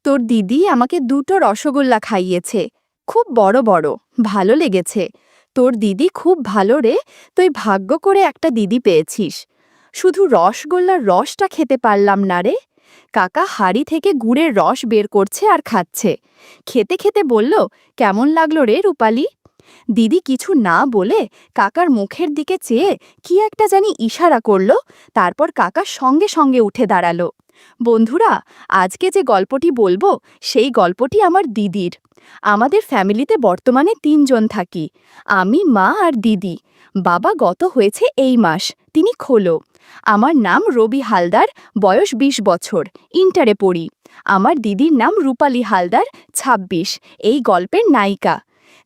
তোর দিদি আমাকে দুটো রসগোল্লা খাইয়েছে। খুব বড় বড়, ভালো লেগেছে। তোর দিদি খুব ভালো রে। তুই ভাগ্য করে একটা দিদি পেয়েছিস। শুধু রসগোল্লার রসটা খেতে পারলাম না রে। কাকা হাড়ি থেকে গুড়ের রস বের করছে আর খাচ্ছে। খেতে খেতে বলল, কেমন লাগলো রে রূপালি? দিদি কিছু না বলে কাকার মুখের দিকে চেয়ে কি একটা জানি ইশারা করল। তারপর কাকা সঙ্গে সঙ্গে উঠে দাঁড়ালো। বন্ধুরা, আজকে যে গল্পটি বলবো সেই গল্পটি আমার দিদির। আমাদের ফ্যামিলিতে বর্তমানে ৩ জন থাকি। আমি, মা আর দিদি। বাবা গত হয়েছে এই মাস, তিনি খোলো। আমার নাম রবি হালদার, বয়স ২০ বছর, ইন্টারে পড়ি। আমার দিদির নাম রূপালী হালদার, ২৬, এই গল্পের নায়িকা।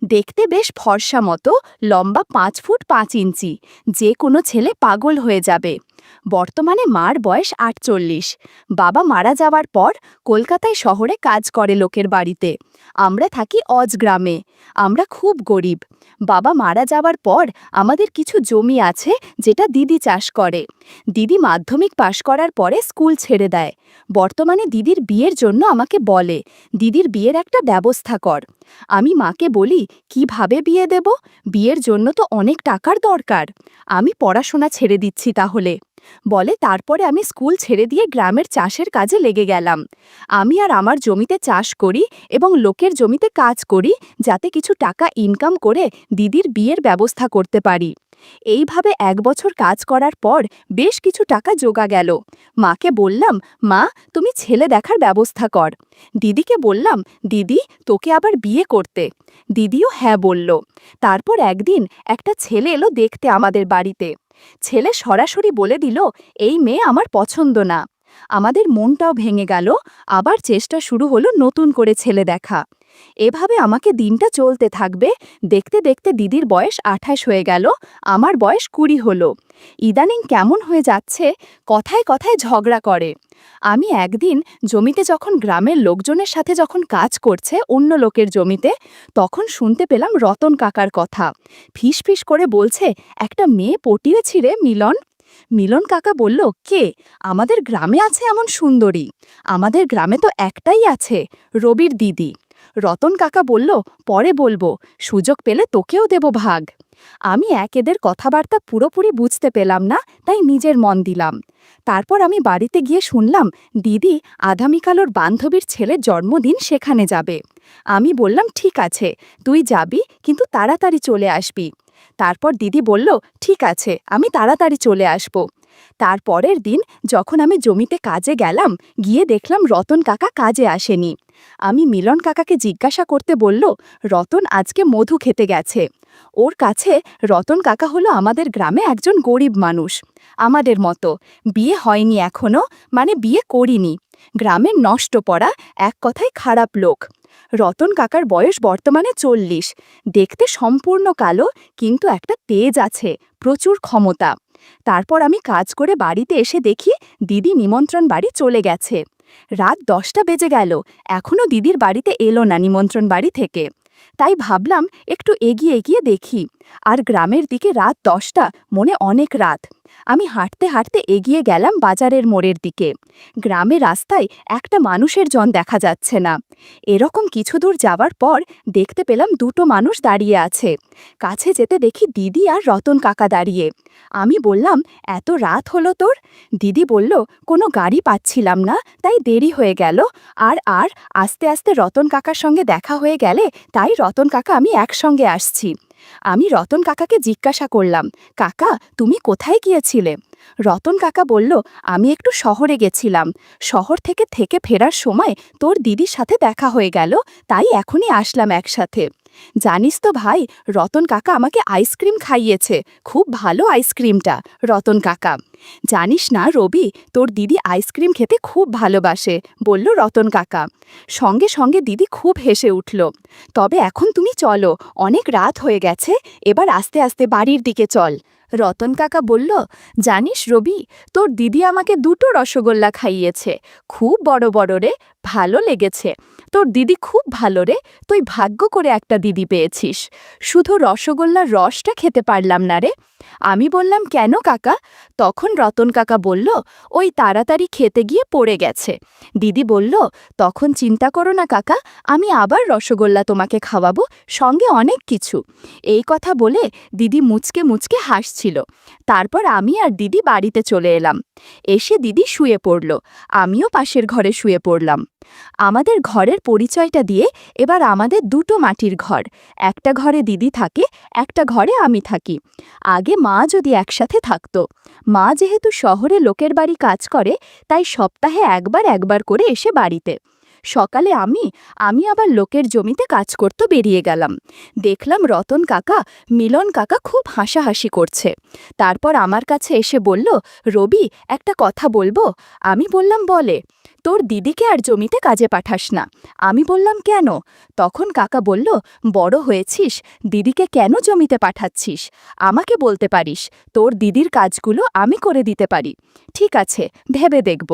দেখতে বেশ ফর্সা মতো, লম্বা ৫ ফুট ৫ ইঞ্চি, যে কোনো ছেলে পাগল হয়ে যাবে। বর্তমানে মার বয়স ৪৮। বাবা মারা যাওয়ার পর কলকাতায় শহরে কাজ করে লোকের বাড়িতে। আমরা থাকি অজ গ্রামে। আমরা খুব গরিব। বাবা মারা যাওয়ার পর আমাদের কিছু জমি আছে যেটা দিদি চাষ করে। দিদি মাধ্যমিক পাশ করার পরে স্কুল ছেড়ে দেয়। বর্তমানে দিদির বিয়ের জন্য আমাকে বলে, দিদির বিয়ের একটা ব্যবস্থা কর। আমি মাকে বলি, কিভাবে বিয়ে দেব? বিয়ের জন্য তো অনেক টাকার দরকার। আমি পড়াশোনা ছেড়ে দিচ্ছি তাহলে। বলে তারপরে আমি স্কুল ছেড়ে দিয়ে গ্রামের চাষের কাজে লেগে গেলাম। আমি আর আমার জমিতে চাষ করি এবং লোকের জমিতে কাজ করি, যাতে কিছু টাকা ইনকাম করে দিদির বিয়ের ব্যবস্থা করতে পারি। এইভাবে ১ বছর কাজ করার পর বেশ কিছু টাকা জোগা গেল। মাকে বললাম, মা, তুমি ছেলে দেখার ব্যবস্থা কর। দিদিকে বললাম, দিদি, তোকে আবার বিয়ে করতে। দিদিও হ্যাঁ বলল। তারপর একদিন একটা ছেলে এলো দেখতে আমাদের বাড়িতে। ছেলে সরাসরি বলে দিল, এই মেয়ে আমার পছন্দ না। আমাদের মনটাও ভেঙে গেল। আবার চেষ্টা শুরু হলো নতুন করে ছেলে দেখা। এভাবে আমাকে দিনটা চলতে থাকবে। দেখতে দেখতে দিদির বয়স ২৮ হয়ে গেল, আমার বয়স ২০ হলো। ইদানিং কেমন হয়ে যাচ্ছে, কথায় কথায় ঝগড়া করে। আমি একদিন জমিতে যখন গ্রামের লোকজনের সাথে যখন কাজ করছে অন্য লোকের জমিতে, তখন শুনতে পেলাম রতন কাকার কথা। ফিসফিস করে বলছে, একটা মেয়ে পটিয়েছি রে মিলন। মিলন কাকা বলল, কে? আমাদের গ্রামে আছে এমন সুন্দরী? আমাদের গ্রামে তো একটাই আছে, রবির দিদি। রতন কাকা বলল, পরে বলবো, সুযোগ পেলে তোকেও দেব ভাগ। আমি এদের কথাবার্তা পুরোপুরি বুঝতে পেলাম না, তাই নিজের মন দিলাম। তারপর আমি বাড়িতে গিয়ে শুনলাম দিদি আগামীকাল ওর বান্ধবীর ছেলের জন্মদিন, সেখানে যাবে। আমি বললাম, ঠিক আছে, তুই যাবি, কিন্তু তাড়াতাড়ি চলে আসবি। তারপর দিদি বলল, ঠিক আছে, আমি তাড়াতাড়ি চলে আসব। তারপরের দিন যখন আমি জমিতে কাজে গেলাম, গিয়ে দেখলাম রতন কাকা কাজে আসেনি। আমি মিলন কাকাকে জিজ্ঞাসা করতে বলল, রতন আজকে মধু খেতে গেছে। ওর কাছে রতন কাকা হলো আমাদের গ্রামে একজন গরিব মানুষ, আমাদের মতো। বিয়ে হয়নি এখনো, মানে বিয়ে করিনি। গ্রামের নষ্ট পড়া, এক কথায় খারাপ লোক। রতন কাকার বয়স বর্তমানে ৪০। দেখতে সম্পূর্ণ কালো, কিন্তু একটা তেজ আছে, প্রচুর ক্ষমতা। তারপর আমি কাজ করে বাড়িতে এসে দেখি দিদি নিমন্ত্রণ বাড়ি চলে গেছে। রাত ১০টা বেজে গেল, এখনও দিদির বাড়িতে এলো না নিমন্ত্রণ বাড়ি থেকে। তাই ভাবলাম একটু এগিয়ে এগিয়ে দেখি। আর গ্রামের দিকে রাত ১০টা, মনে অনেক রাত। আমি হাঁটতে হাঁটতে এগিয়ে গেলাম বাজারের মোড়ের দিকে। গ্রামের রাস্তায় একটা মানুষের জন দেখা যাচ্ছে না। এরকম কিছু দূর যাওয়ার পর দেখতে পেলাম দুটো মানুষ দাঁড়িয়ে আছে। কাছে যেতে দেখি দিদি আর রতন কাকা দাঁড়িয়ে। আমি বললাম, এত রাত হলো তোর? দিদি বলল, কোনো গাড়ি পাচ্ছিলাম না, তাই দেরি হয়ে গেল। আর আর আস্তে আস্তে রতন কাকার সঙ্গে দেখা হয়ে গেলে, তাই রতন কাকা আমি একসঙ্গে আসছি। আমি রতন কাকাকে জিজ্ঞাসা করলাম, কাকা, তুমি কোথায় গিয়েছিলে? রতন কাকা বলল, আমি একটু শহরে গেছিলাম। শহর থেকে থেকে ফেরার সময় তোর দিদির সাথে দেখা হয়ে গেল, তাই এখনই আসলাম একসাথে। জানিস তো ভাই, রতন কাকা আমাকে আইসক্রিম খাইয়েছে, খুব ভালো আইসক্রিমটা। রতন কাকা, জানিস না রবি, তোর দিদি আইসক্রিম খেতে খুব ভালোবাসে, বলল রতন কাকা। সঙ্গে সঙ্গে দিদি খুব হেসে উঠল। তবে এখন তুমি চলো, অনেক রাত হয়ে গেছে, এবার আস্তে আস্তে বাড়ির দিকে চল। রতন কাকা বলল, জানিস রবি, তোর দিদি আমাকে দুটো রসগোল্লা খাইয়েছে, খুব বড় বড় রে, ভালো লেগেছে। তোর দিদি খুব ভালো রে, তুই ভাগ্য করে একটা দিদি পেয়েছিস। শুধু রসগোল্লার রসটা খেতে পারলাম না রে। আমি বললাম, কেন কাকা? তখন রতন কাকা বলল, ওই তাড়াতাড়ি খেতে গিয়ে পড়ে গেছে। দিদি বলল, তখন চিন্তা করো না কাকা, আমি আবার রসগোল্লা তোমাকে খাওয়াবো, সঙ্গে অনেক কিছু। এই কথা বলে দিদি মুচকে মুচকে হাসছিল। তারপর আমি আর দিদি বাড়িতে চলে এলাম। এসে দিদি শুয়ে পড়ল, আমিও পাশের ঘরে শুয়ে পড়লাম। আমাদের ঘরের পরিচয়টা দিয়ে এবার আমাদের দুটো মাটির ঘর, একটা ঘরে দিদি থাকে, একটা ঘরে আমি থাকি। আগে মা যদি একসাথে থাকতো। মা যেহেতু শহরে লোকের বাড়ি কাজ করে, তাই সপ্তাহে একবার করে এসে বাড়িতে। সকালে আমি আবার লোকের জমিতে কাজ করতে বেরিয়ে গেলাম। দেখলাম রতন কাকা, মিলন কাকা খুব হাসাহাসি করছে। তারপর আমার কাছে এসে বলল, রবি, একটা কথা বলবো? আমি বললাম, বলে। তোর দিদিকে আর জমিতে কাজে পাঠাস না। আমি বললাম, কেন? তখন কাকা বলল, বড় হয়েছিস, দিদিকে কেন জমিতে পাঠাচ্ছিস? আমাকে বলতে পারিস, তোর দিদির কাজগুলো আমি করে দিতে পারি। ঠিক আছে, ভেবে দেখব।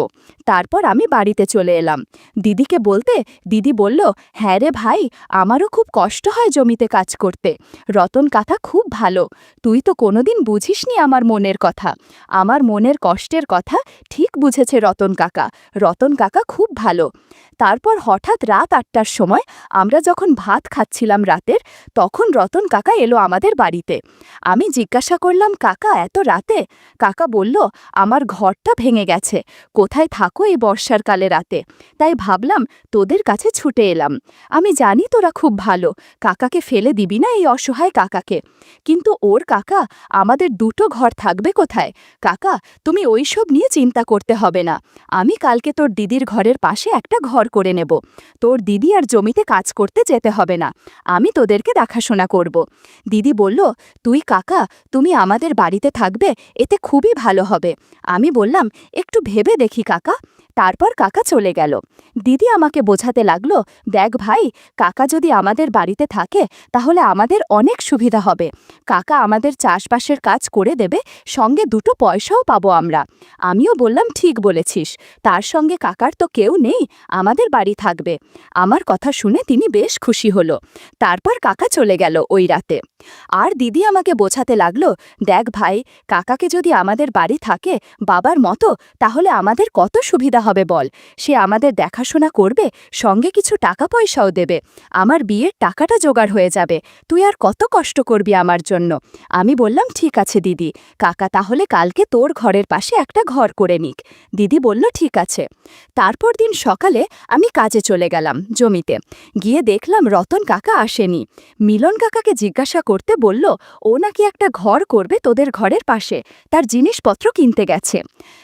তারপর আমি বাড়িতে চলে এলাম। দিদিকে বলতে দিদি বলল, হ্যাঁ রে ভাই, আমারও খুব কষ্ট হয় জমিতে কাজ করতে। রতন কাকা খুব ভালো, তুই তো কোনোদিন বুঝিসনি আমার মনের কথা। আমার মনের কষ্টের কথা ঠিক বুঝেছে রতন কাকা। রতন কাকা খুব ভালো। তারপর হঠাৎ রাত ৮টার সময় আমরা যখন ভাত খাচ্ছিলাম রাতের, তখন রতন কাকা এলো আমাদের বাড়িতে। আমি জিজ্ঞাসা করলাম, কাকা এত রাতে? কাকা বলল, আমার ঘরটা ভেঙে গেছে, কোথায় থাকো এই বর্ষার কালে রাতে, তাই ভাবলাম তোদের কাছে ছুটে এলাম। আমি জানি তোরা খুব ভালো, কাকাকে ফেলে দিবি না এই অসহায় কাকাকে। কিন্তু ওর কাকা, আমাদের দুটো ঘর থাকবে কোথায়? কাকা, তুমি ওইসব নিয়ে চিন্তা করতে হবে না। আমি কালকে তোর দিদির ঘরের পাশে একটা ঘর করে নেব। তোর দিদি আর জমিতে কাজ করতে যেতে হবে না, আমি তোদেরকে দেখাশোনা করব। দিদি বলল, তুই কাকা, তুমি আমাদের বাড়িতে থাকবে, এতে খুবই ভালো হবে। আমি বললাম, একটু ভেবে দেখি কাকা। তারপর কাকা চলে গেল। দিদি আমাকে বোঝাতে লাগলো, দেখ ভাই, কাকা যদি আমাদের বাড়িতে থাকে তাহলে আমাদের অনেক সুবিধা হবে। কাকা আমাদের চাষবাসের কাজ করে দেবে, সঙ্গে দুটো পয়সাও পাবো আমরা। আমিও বললাম, ঠিক বলেছিস, তার সঙ্গে কাকার তো কেউ নেই, আমাদের বাড়ি থাকবে। আমার কথা শুনে তিনি বেশ খুশি হলো। তারপর কাকা চলে গেল ওই রাতে। আর দিদি আমাকে বোঝাতে লাগলো, দেখ ভাই, কাকাকে যদি আমাদের বাড়ি থাকে বাবার মতো, তাহলে আমাদের কত সুবিধা হবে বল। সে আমাদের দেখাশোনা করবে, সঙ্গে কিছু টাকা পয়সাও দেবে। আমার বিয়ের টাকাটা জোগাড় হয়ে যাবে, তুই আর কত কষ্ট করবি আমার জন্য। আমি বললাম, ঠিক আছে দিদি, কাকা তাহলে কালকে তোর ঘরের পাশে একটা ঘর করে নিক। দিদি বলল, ঠিক আছে। তারপর দিন সকালে আমি কাজে চলে গেলাম জমিতে। গিয়ে দেখলাম রতন কাকা আসেনি। মিলন কাকাকে জিজ্ঞাসা করতে বলল, ও নাকি একটা ঘর করবে তোদের ঘরের পাশে, তার জিনিসপত্র কিনতে গেছে।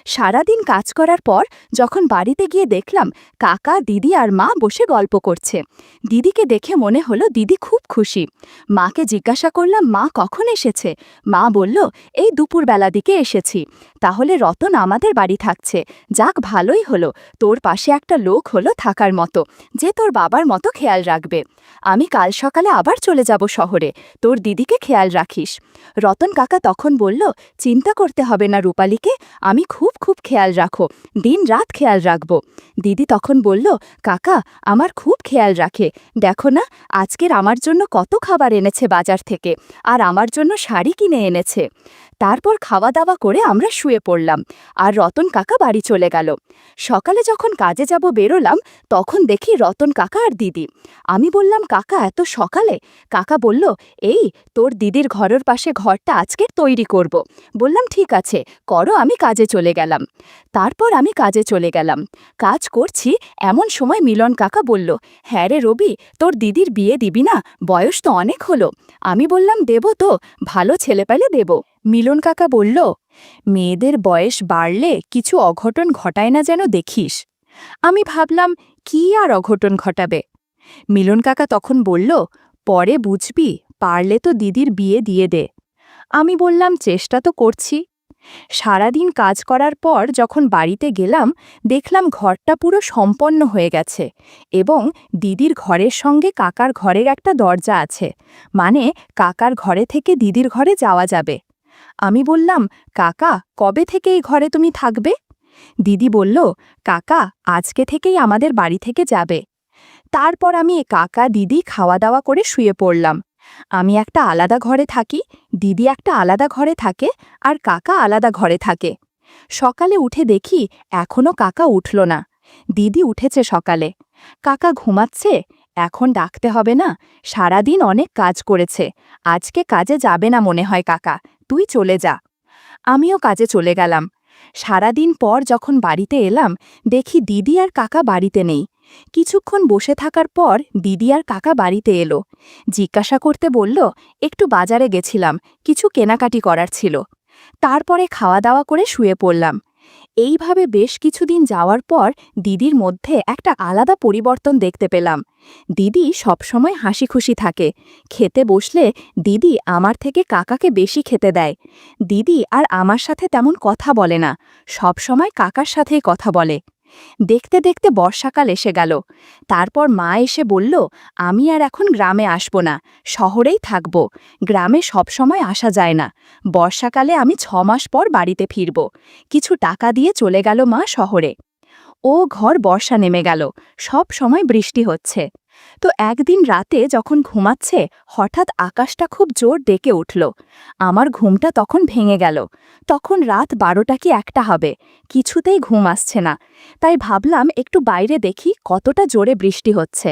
সারাদিন কাজ করার পর যখন বাড়িতে গিয়ে দেখলাম কাকা, দিদি আর মা বসে গল্প করছে। দিদিকে দেখে মনে হলো দিদি খুব খুশি। মাকে জিজ্ঞাসা করলাম, মা কখন এসেছে? মা বলল, এই দুপুরবেলা দিকে এসেছি। তাহলে রতন আমাদের বাড়ি থাকছে, যাক ভালোই হলো, তোর পাশে একটা লোক হলো থাকার মতো, যে তোর বাবার মতো খেয়াল রাখবে। আমি কাল সকালে আবার চলে যাব শহরে, তোর দিদিকে খেয়াল রাখিস। রতন কাকা তখন বলল, চিন্তা করতে হবে না রূপালীকে, আমি খুব খেয়াল রাখো, দিন রাত খেয়াল রাখব। দিদি তখন বলল, কাকা আমার খুব খেয়াল রাখে, দেখো না আজকের আমার জন্য কত খাবার এনেছে বাজার থেকে, আর আমার জন্য শাড়ি কিনে এনেছে। তারপর খাওয়া দাওয়া করে আমরা শুয়ে পড়লাম, আর রতন কাকা বাড়ি চলে গেল। সকালে যখন কাজে যাব বেরোলাম, তখন দেখি রতন কাকা আর দিদি। আমি বললাম, কাকা এত সকালে? কাকা বলল, এই তোর দিদির ঘরের পাশে ঘরটা আজকে তৈরি করব। বললাম, ঠিক আছে করো, আমি কাজে চলে গেলাম। তারপর আমি কাজে চলে গেলাম। কাজ করছি এমন সময় মিলন কাকা বলল, হ্যাঁ রে রবি, তোর দিদির বিয়ে দিবি না? বয়স তো অনেক হলো। আমি বললাম, দেব তো, ভালো ছেলে পেলে দেব। মিলন কাকা বলল, মেয়েদের বয়স বাড়লে কিছু অঘটন ঘটায় না যেন দেখিস। আমি ভাবলাম, কি আর অঘটন ঘটাবে? মিলন কাকা তখন বলল, পরে বুঝবি, পারলে তো দিদির বিয়ে দিয়ে দে। আমি বললাম, চেষ্টা তো করছি। সারাদিন কাজ করার পর যখন বাড়িতে গেলাম, দেখলাম ঘরটা পুরো সম্পন্ন হয়ে গেছে, এবং দিদির ঘরের সঙ্গে কাকার ঘরের একটা দরজা আছে, মানে কাকার ঘরে থেকে দিদির ঘরে যাওয়া যাবে। আমি বললাম, কাকা কবে থেকে এই ঘরে তুমি থাকবে? দিদি বলল, কাকা আজকে থেকেই আমাদের বাড়ি থেকে যাবে। তারপর আমি কাকা দিদি খাওয়া দাওয়া করে শুয়ে পড়লাম। আমি একটা আলাদা ঘরে থাকি, দিদি একটা আলাদা ঘরে থাকে, আর কাকা আলাদা ঘরে থাকে। সকালে উঠে দেখি এখনো কাকা উঠল না। দিদি উঠেছে সকালে। কাকা ঘুমাচ্ছে। এখন ডাকতে হবে না, সারাদিন অনেক কাজ করেছে, আজকে কাজে যাবে না মনে হয় কাকা, তুই চলে যা। আমিও কাজে চলে গেলাম। সারাদিন পর যখন বাড়িতে এলাম, দেখি দিদি আর কাকা বাড়িতে নেই। কিছুক্ষণ বসে থাকার পর দিদি আর কাকা বাড়িতে এলো। জিজ্ঞাসা করতে বলল, একটু বাজারে গেছিলাম, কিছু কেনাকাটি করার ছিল। তারপরে খাওয়া দাওয়া করে শুয়ে পড়লাম। এইভাবে বেশ কিছুদিন যাওয়ার পর দিদির মধ্যে একটা আলাদা পরিবর্তন দেখতে পেলাম। দিদি সবসময় হাসি খুশি থাকে। খেতে বসলে দিদি আমার থেকে কাকাকে বেশি খেতে দেয়। দিদি আর আমার সাথে তেমন কথা বলে না, সবসময় কাকার সাথেই কথা বলে। দেখতে দেখতে বর্ষাকাল এসে গেল। তারপর মা এসে বলল, আমি আর এখন গ্রামে আসব না, শহরেই থাকব। গ্রামে সবসময় আসা যায় না। বর্ষাকালে আমি 6 মাস পর বাড়িতে ফিরব। কিছু টাকা দিয়ে চলে গেল মা শহরে। ও ঘর বর্ষা নেমে গেল, সব সময় বৃষ্টি হচ্ছে। তো একদিন রাতে যখন ঘুমাচ্ছে, হঠাৎ আকাশটা খুব জোর ডেকে উঠল। আমার ঘুমটা তখন ভেঙে গেল। তখন রাত 12টা কি 1টা হবে, কিছুতেই ঘুম আসছে না। তাই ভাবলাম একটু বাইরে দেখি কতটা জোরে বৃষ্টি হচ্ছে।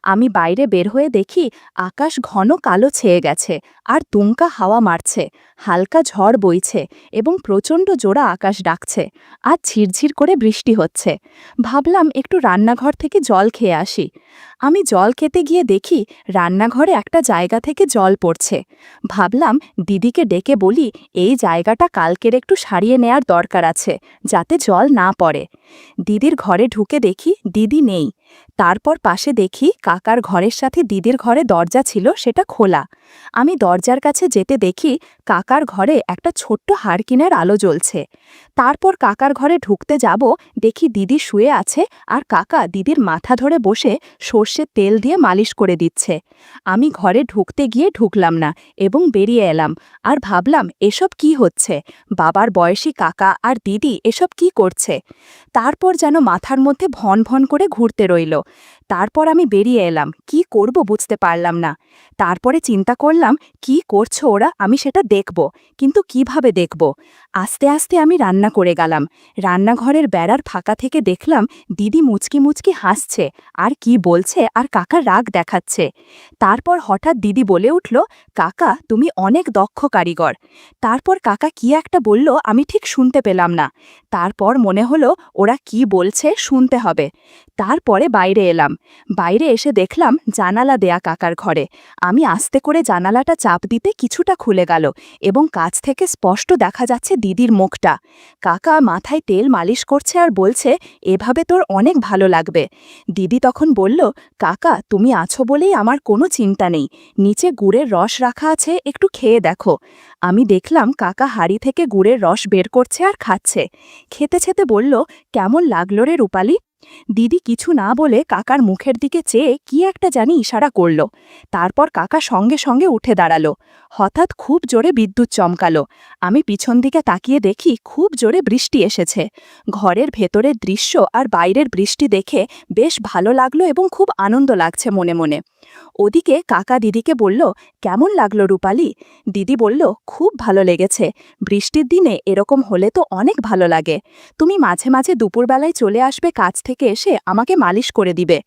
আমি বাইরে বের হয়ে দেখি আকাশ ঘন কালো ছেয়ে গেছে, আর দুমকা হাওয়া মারছে, হালকা ঝড় বইছে এবং প্রচণ্ড জোড়া আকাশ ডাকছে, আর ঝিরঝির করে বৃষ্টি হচ্ছে। ভাবলাম একটু রান্নাঘর থেকে জল খেয়ে আসি। আমি জল খেতে গিয়ে দেখি রান্নাঘরে একটা জায়গা থেকে জল পড়ছে। ভাবলাম দিদিকে ডেকে বলি, এই জায়গাটা কালকের একটু সারিয়ে নেয়ার দরকার আছে, যাতে জল না পড়ে। দিদির ঘরে ঢুকে দেখি দিদি নেই। তারপর পাশে দেখি কাকার ঘরের সাথে দিদির ঘরে দরজা ছিল, সেটা খোলা। আমি দরজার কাছে যেতে দেখি কাকার ঘরে একটা ছোট্ট হারকিনের আলো জ্বলছে। তারপর কাকার ঘরে ঢুকতে যাব, দেখি দিদি শুয়ে আছে, আর কাকা দিদির মাথা ধরে বসে সর্ষের তেল দিয়ে মালিশ করে দিচ্ছে। আমি ঘরে ঢুকতে গিয়ে ঢুকলাম না এবং বেরিয়ে এলাম, আর ভাবলাম এসব কি হচ্ছে, বাবার বয়সী কাকা আর দিদি এসব কি করছে। তারপর যেন মাথার মধ্যে ভন ভন করে ঘুরতে রইল। তারপর আমি বেরিয়ে এলাম, কি করব বুঝতে পারলাম না। তারপরে চিন্তা করলাম, কি করছো ওরা, আমি সেটা দেখব, কিন্তু কিভাবে দেখব। আস্তে আস্তে আমি রান্না করে গেলাম। রান্নাঘরের বেড়ার ফাঁকা থেকে দেখলাম দিদি মুচকি মুচকি হাসছে, আর কি বলছে, আর কাকা রাগ দেখাচ্ছে। তারপর হঠাৎ দিদি বলে উঠল, কাকা তুমি অনেক দক্ষ কারিগর। তারপর কাকা কি একটা বলল, আমি ঠিক শুনতে পেলাম না। তারপর মনে হলো ওরা কি বলছে, শুনতে হবে। তারপরে বাইরে এলাম। বাইরে এসে দেখলাম জানালা দেয়া কাকার ঘরে। আমি আস্তে করে জানালাটা চাপ দিতে কিছুটা খুলে গেল, এবং কাছ থেকে স্পষ্ট দেখা যাচ্ছে দিদির মুখটা। কাকা মাথায় তেল মালিশ করছে আর বলছে, এভাবে তোর অনেক ভালো লাগবে। দিদি তখন বলল, কাকা তুমি আছো বলেই আমার কোনো চিন্তা নেই, নিচে গুড়ের রস রাখা আছে, একটু খেয়ে দেখো। আমি দেখলাম কাকা হাঁড়ি থেকে গুড়ের রস বের করছে আর খাচ্ছে। খেতে খেতে বলল, কেমন লাগলো রে রূপালি। দিদি কিছু না বলে কাকার মুখের দিকে চেয়ে কি একটা জানি ইশারা করল। তারপর কাকা সঙ্গে সঙ্গে উঠে দাঁড়ালো। হঠাৎ খুব জোরে বিদ্যুৎ চমকালো। আমি পিছন দিকে তাকিয়ে দেখি খুব জোরে বৃষ্টি এসেছে। ঘরের ভেতরের দৃশ্য আর বাইরের বৃষ্টি দেখে বেশ ভালো লাগলো এবং খুব আনন্দ লাগছে মনে মনে। ওদিকে কাকা দিদিকে বলল, কেমন লাগলো রূপালি। দিদি বলল, খুব ভালো লেগেছে, বৃষ্টির দিনে এরকম হলে তো অনেক ভালো লাগে। তুমি মাঝে মাঝে দুপুরবেলায় চলে আসবে, কাজ থেকে এসে আমাকে মালিশ করে দিবে।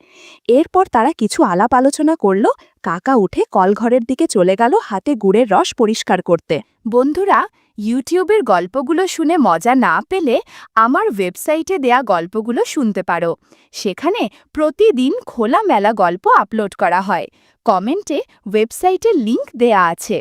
এরপর তারা কিছু আলাপ আলোচনা করল। কাকা উঠে কলঘরের দিকে চলে গেল হাতে গুড়ের রস পরিষ্কার করতে। বন্ধুরা, ইউটিউবের গল্পগুলো শুনে মজা না পেলে আমার ওয়েবসাইটে দেয়া গল্পগুলো শুনতে পারো। সেখানে প্রতিদিন খোলামেলা গল্প আপলোড করা হয়। কমেন্টে ওয়েবসাইটের লিংক দেয়া আছে।